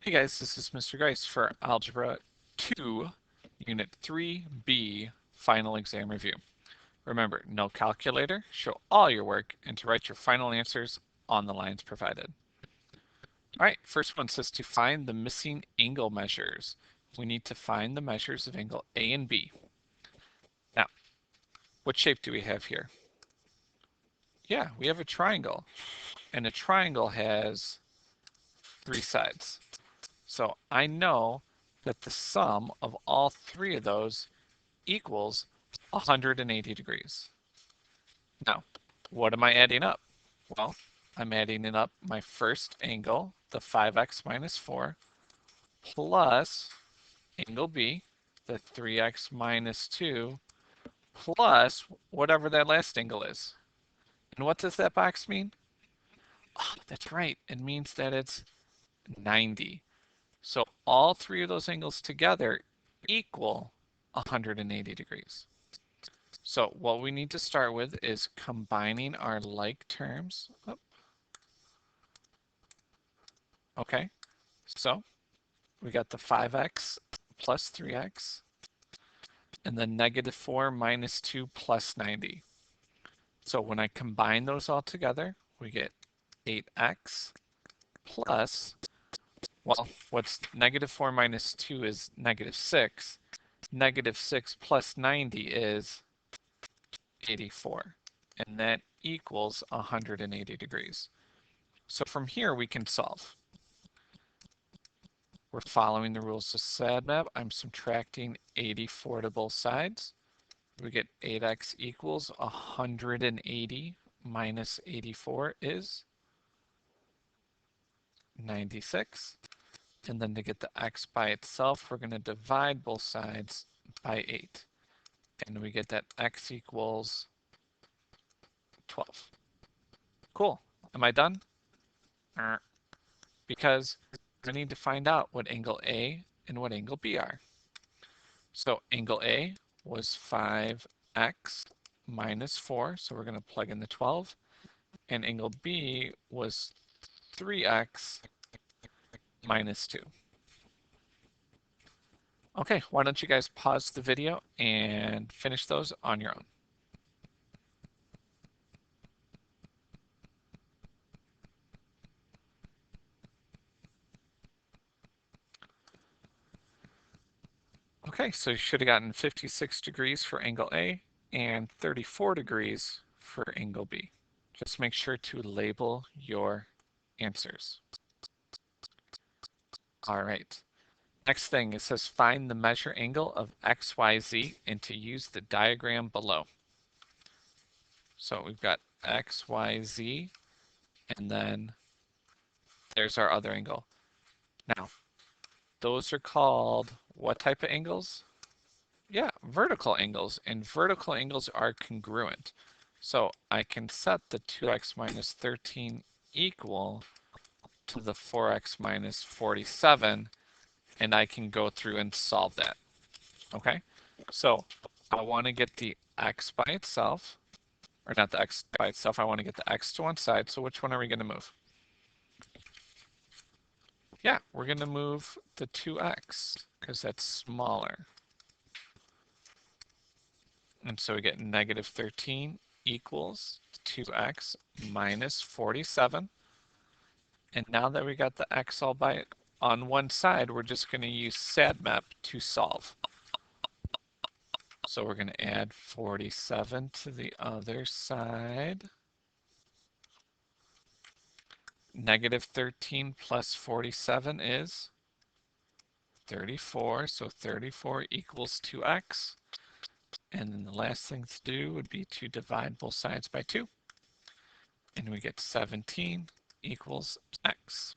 Hey guys, this is Mr. Grice for Algebra 2, Unit 3B, Final Exam Review. Remember, no calculator, show all your work, and to write your final answers on the lines provided. All right, first one says to find the missing angle measures. We need to find the measures of angle A and B. Now, what shape do we have here? Yeah, we have a triangle, and a triangle has 3 sides. So I know that the sum of all 3 of those equals 180 degrees. Now, what am I adding up? Well, I'm adding it up my first angle, the 5x minus 4, plus angle B, the 3x minus 2, plus whatever that last angle is. And what does that box mean? Oh, that's right. It means that it's 90. So all 3 of those angles together equal 180 degrees. So what we need to start with is combining our like terms. Okay, so we got the 5x plus 3x and the negative 4 minus 2 plus 90. So when I combine those all together, we get 8x plus, well, what's negative 4 minus 2 is negative 6. Negative 6 plus 90 is 84, and that equals 180 degrees. So from here we can solve. We're following the rules of SADMAP. I'm subtracting 84 to both sides. We get 8x equals 180 minus 84 is 96. And then to get the x by itself, we're going to divide both sides by 8. And we get that x equals 12. Cool. Am I done? Because I need to find out what angle A and what angle B are. So angle A was 5x minus 4, so we're going to plug in the 12. And angle B was 3x minus 2. Okay, why don't you guys pause the video and finish those on your own. Okay, so you should have gotten 56 degrees for angle A and 34 degrees for angle B. Just make sure to label your answers. All right. Next thing, it says find the measure angle of XYZ and to use the diagram below. So we've got XYZ and then there's our other angle. Now, those are called what type of angles? Yeah, vertical angles, and vertical angles are congruent. So I can set the 2x minus 13 equal to the 4x minus 47, and I can go through and solve that. Okay, so I want to get the x by itself, or not the x by itself, I want to get the x to one side, so which one are we going to move? Yeah, we're going to move the 2x, because that's smaller. And so we get negative 13 equals 2x minus 47. And now that we got the x all by on one side, we're just going to use SADMAP to solve. So we're going to add 47 to the other side. Negative 13 plus 47 is 34. So 34 equals 2x. And then the last thing to do would be to divide both sides by 2. And we get 17 equals x.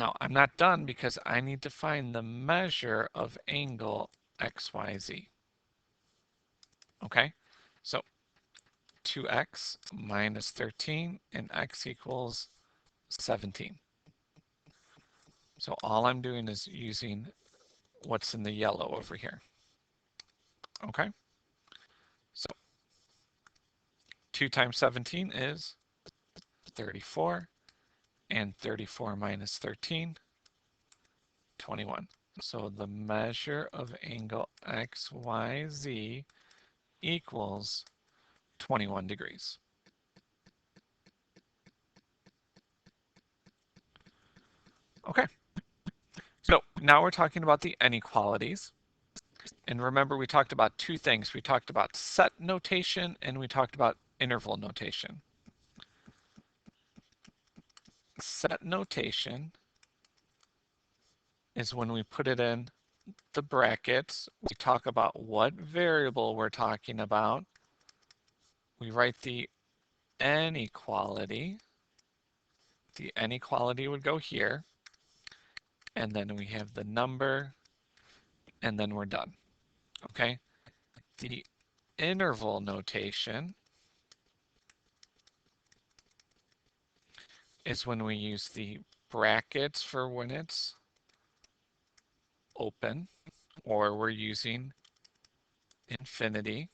Now I'm not done because I need to find the measure of angle XYZ. Okay, so 2x minus 13 and x equals 17. So all I'm doing is using what's in the yellow over here. Okay, so 2 times 17 is 34, And 34 minus 13, 21. So the measure of angle XYZ equals 21 degrees. Okay, so now we're talking about the inequalities. And remember, we talked about two things. We talked about set notation and we talked about interval notation. Set notation is when we put it in the brackets. We talk about what variable we're talking about. We write the inequality. The inequality would go here. And then we have the number, and then we're done. Okay? The interval notation is when we use the brackets for when it's open, or we're using infinity.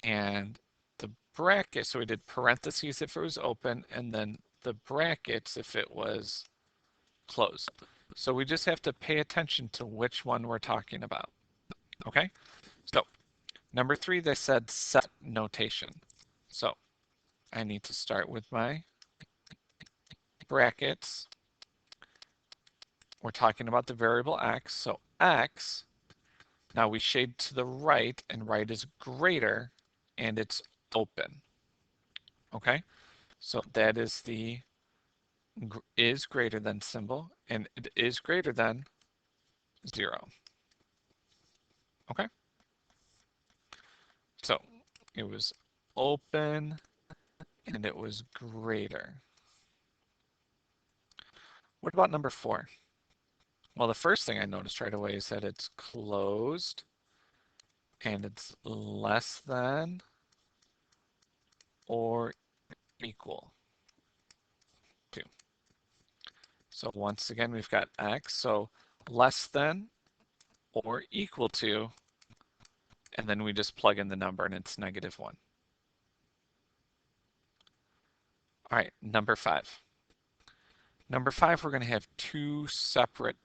And the bracket, so we did parentheses if it was open, and then the brackets if it was closed. So we just have to pay attention to which one we're talking about. Okay? So number 3, they said set notation. So I need to start with my brackets. We're talking about the variable x. So x, now we shade to the right, and right is greater, and it's open. Okay? So that is the is greater than symbol, and it is greater than 0. Okay? So it was open, and it was greater. What about number 4? Well, the first thing I noticed right away is that it's closed, and it's less than or equal to. So once again, we've got x, so less than or equal to, and then we just plug in the number, and it's -1. All right, number 5. Number 5, we're going to have two separate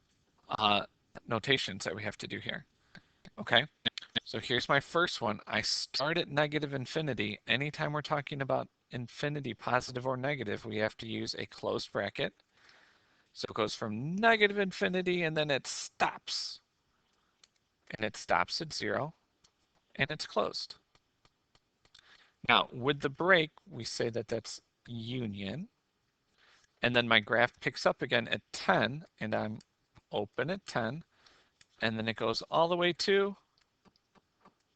notations that we have to do here. Okay, so here's my first one. I start at -infinity. Anytime we're talking about infinity, positive or negative, we have to use a closed bracket. So it goes from -infinity, and then it stops. And it stops at 0, and it's closed. Now, with the break, we say that that's union. And then my graph picks up again at 10, and I'm open at 10, and then it goes all the way to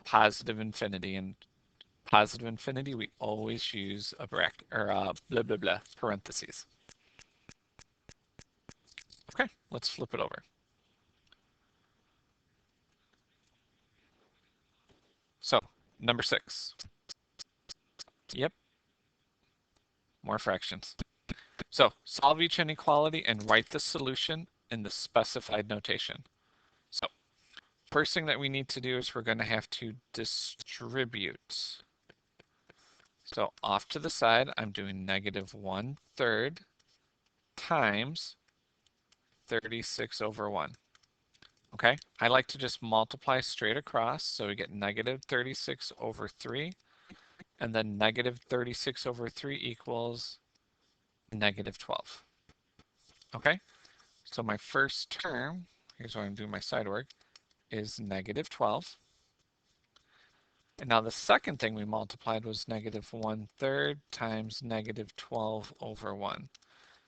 positive infinity. And positive infinity, we always use a bracket, or blah, blah, blah, parentheses. Okay, let's flip it over. So, number 6. Yep, more fractions. So, solve each inequality and write the solution in the specified notation. So, first thing that we need to do is we're going to have to distribute. So off to the side, I'm doing -1/3 times 36 over 1. Okay, I like to just multiply straight across, so we get -36 over 3, and then -36 over 3 equals -12. Okay, so my first term, here's where I'm doing my side work, is -12. And now the second thing we multiplied was -1/3 times -12 over 1.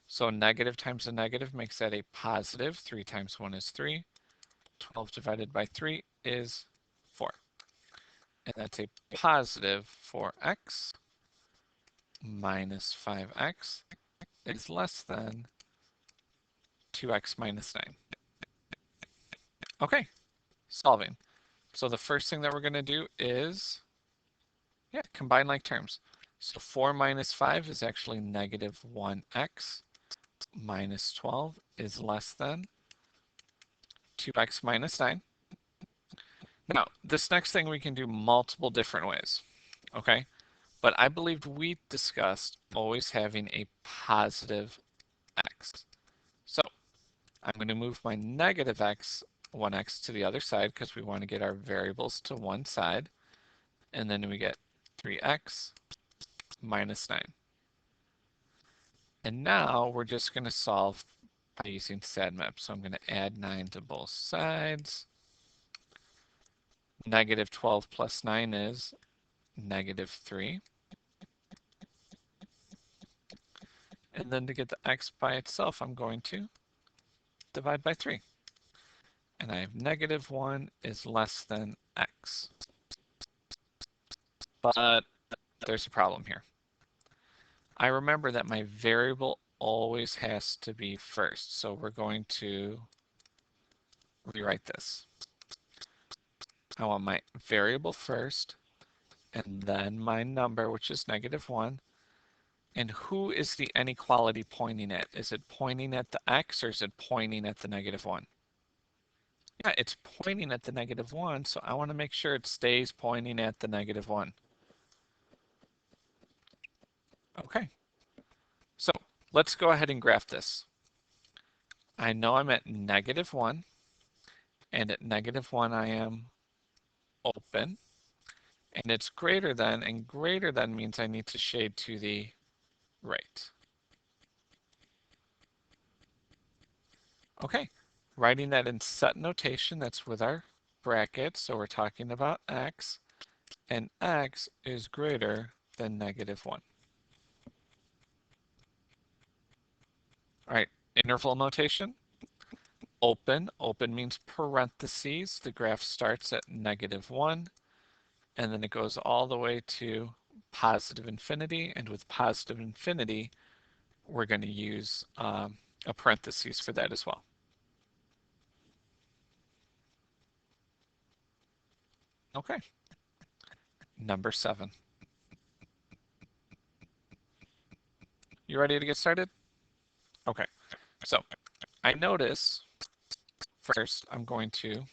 So negative times a negative makes that a positive. 3 times 1 is 3. 12 divided by 3 is 4. And that's a positive 4x minus 5x is less than 2x minus 9. Okay, solving. So the first thing that we're going to do is, combine like terms. So 4 minus 5 is actually -1x minus 12 is less than 2x minus 9. Now, this next thing we can do multiple different ways, okay? but I believed we discussed always having a positive x. So I'm going to move my negative x, 1x to the other side because we want to get our variables to one side. And then we get 3x minus 9. And now we're just going to solve by using SADMAP. So I'm going to add 9 to both sides. Negative 12 plus 9 is negative 3. And then to get the x by itself, I'm going to divide by 3. And I have negative 1 is less than x. But there's a problem here. I remember that my variable always has to be first. So we're going to rewrite this. I want my variable first, and then my number, which is negative 1. And who is the inequality pointing at? Is it pointing at the x, or is it pointing at the negative 1? Yeah, it's pointing at the negative 1, so I want to make sure it stays pointing at the negative 1. Okay, so let's go ahead and graph this. I know I'm at negative 1, and at negative 1 I am open, and it's greater than, and greater than means I need to shade to the right. Okay, writing that in set notation, that's with our brackets, so we're talking about x, and x is greater than negative 1. All right, interval notation. Open means parentheses. The graph starts at negative 1, and then it goes all the way to positive infinity, and with positive infinity, we're going to use a parentheses for that as well. Okay, number 7. You ready to get started? Okay, so I notice first I'm going to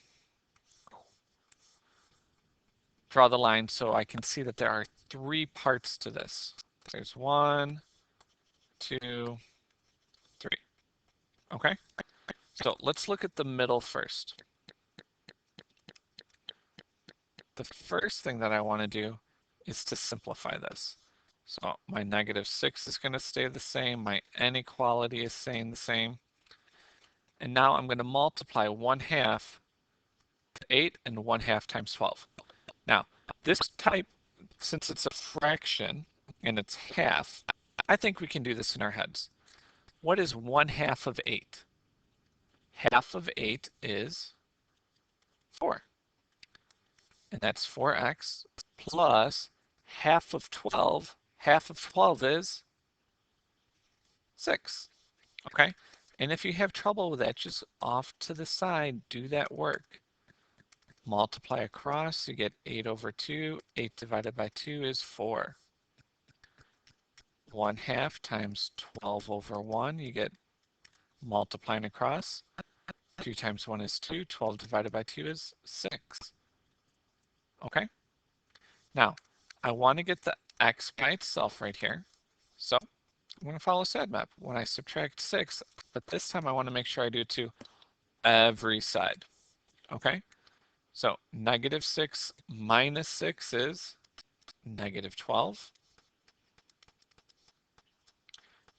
draw the line so I can see that there are 3 parts to this. There's 1, 2, 3. Okay, so let's look at the middle first. The first thing that I want to do is to simplify this. So my negative 6 is going to stay the same. My inequality is staying the same. And now I'm going to multiply 1/2 to 8 and 1/2 times 12. Now, this type, since it's a fraction and it's half, I think we can do this in our heads. What is 1/2 of 8? Half of 8 is 4. And that's 4x plus half of 12. Half of 12 is 6. Okay? And if you have trouble with that, just off to the side, do that work. Multiply across, you get 8 over 2. 8 divided by 2 is 4. 1/2 times 12 over 1, you get multiplying across. 2 times 1 is 2. 12 divided by 2 is 6. Okay? Now, I want to get the x by itself right here. So I'm going to follow SADMAP. When I subtract 6, but this time I want to make sure I do it to every side. Okay? So negative 6 minus 6 is negative 12.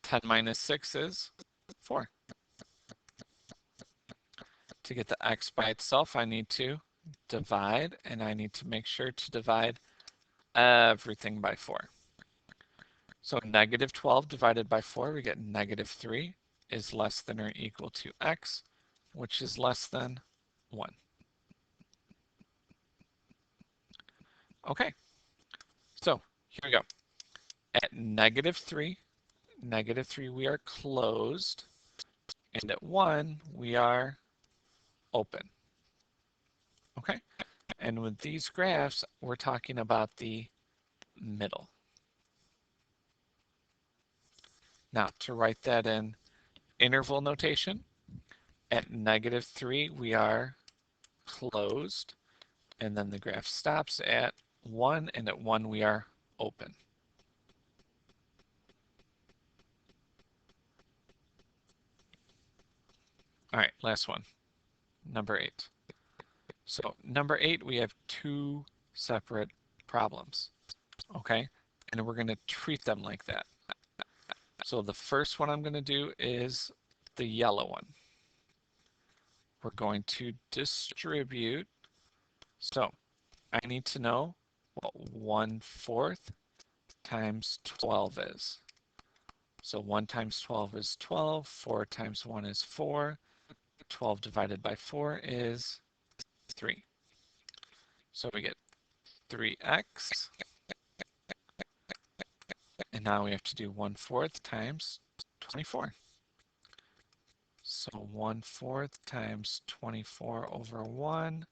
10 minus 6 is 4. To get the x by itself, I need to divide, and I need to make sure to divide everything by 4. So negative 12 divided by 4, we get negative 3 is less than or equal to x, which is less than 1. Okay, so here we go. At negative 3, we are closed, and at 1, we are open. Okay, and with these graphs, we're talking about the middle. Now, to write that in interval notation, at negative 3, we are closed, and then the graph stops at 1, and at 1, we are open. All right, last one, number 8. So number 8, we have 2 separate problems, okay? And we're going to treat them like that. So the first one I'm going to do is the yellow one. We're going to distribute. So I need to know what 1/4 times 12 is. So 1 times 12 is 12, 4 times 1 is 4, 12 divided by 4 is 3. So we get 3x, and now we have to do 1/4 times 24. So 1/4 times 24 over 1,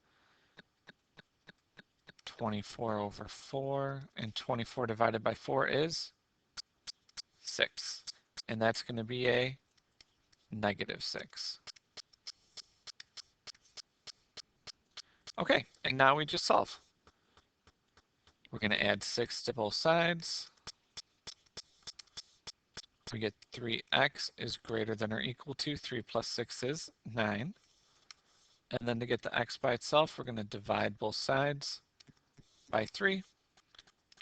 24 over 4, and 24 divided by 4 is 6. And that's going to be a -6. Okay, and now we just solve. We're going to add 6 to both sides. We get 3x is greater than or equal to 3 plus 6 is 9. And then to get the x by itself, we're going to divide both sides by 3.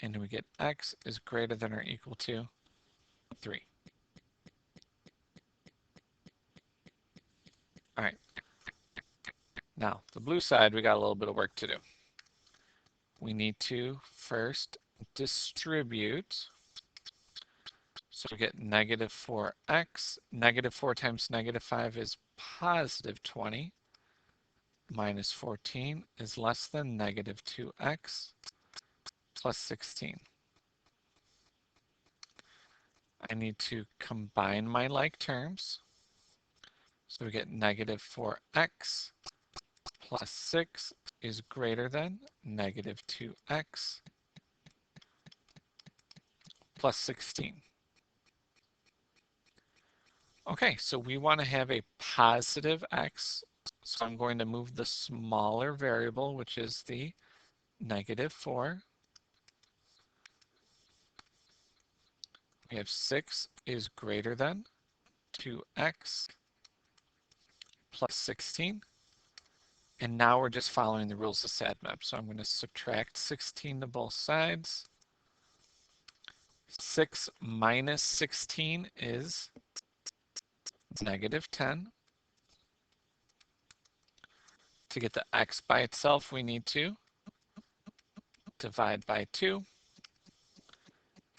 And we get x is greater than or equal to 3. All right. Now, the blue side, we got a little bit of work to do. We need to first distribute. So we get -4x. -4 times -5 is +20. Minus 14 is less than -2x plus 16. I need to combine my like terms. So we get -4x plus 6 is greater than -2x plus 16. Okay, so we want to have a positive x. So I'm going to move the smaller variable, which is the -4. We have 6 is greater than 2x plus 16. And now we're just following the rules of SADMAP. So I'm going to subtract 16 to both sides. 6 minus 16 is -10. To get the x by itself, we need to divide by 2.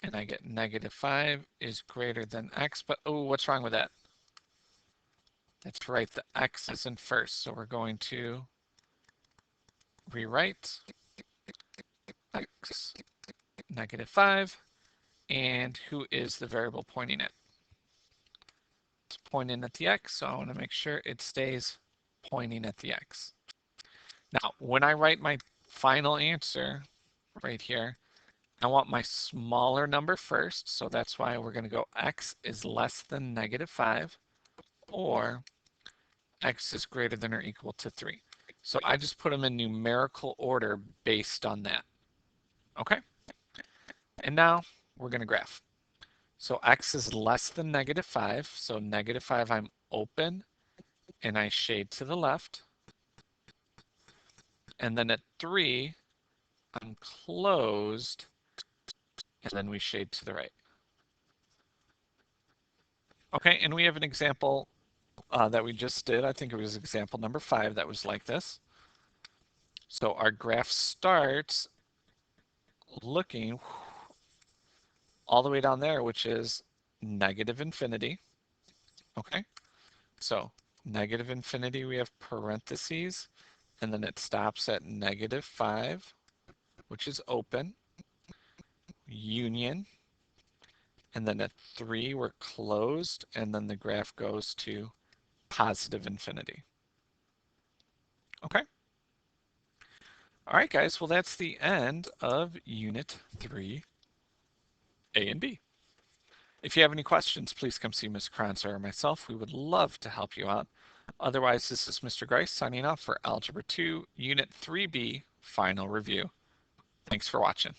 And I get -5 is greater than x. But, oh, what's wrong with that? That's right, the x isn't first. So we're going to rewrite x -5. And who is the variable pointing at? It's pointing at the x, so I want to make sure it stays pointing at the x. Now, when I write my final answer right here, I want my smaller number first, so that's why we're going to go x is less than -5, or x is greater than or equal to 3. So I just put them in numerical order based on that. Okay? And now we're going to graph. So x is less than -5, so -5 I'm open and I shade to the left. And then at 3, I'm closed, and then we shade to the right. Okay, and we have an example that we just did. I think it was example number 5 that was like this. So our graph starts looking all the way down there, which is -infinity. Okay, so -infinity, we have parentheses, and then it stops at -5, which is open, union, and then at 3 we're closed, and then the graph goes to +infinity. Okay. All right, guys, well, that's the end of Unit 3, A and B. If you have any questions, please come see Ms. Carranza or myself. We would love to help you out. Otherwise, this is Mr. Grice signing off for Algebra 2, Unit 3B, Final Review. Thanks for watching.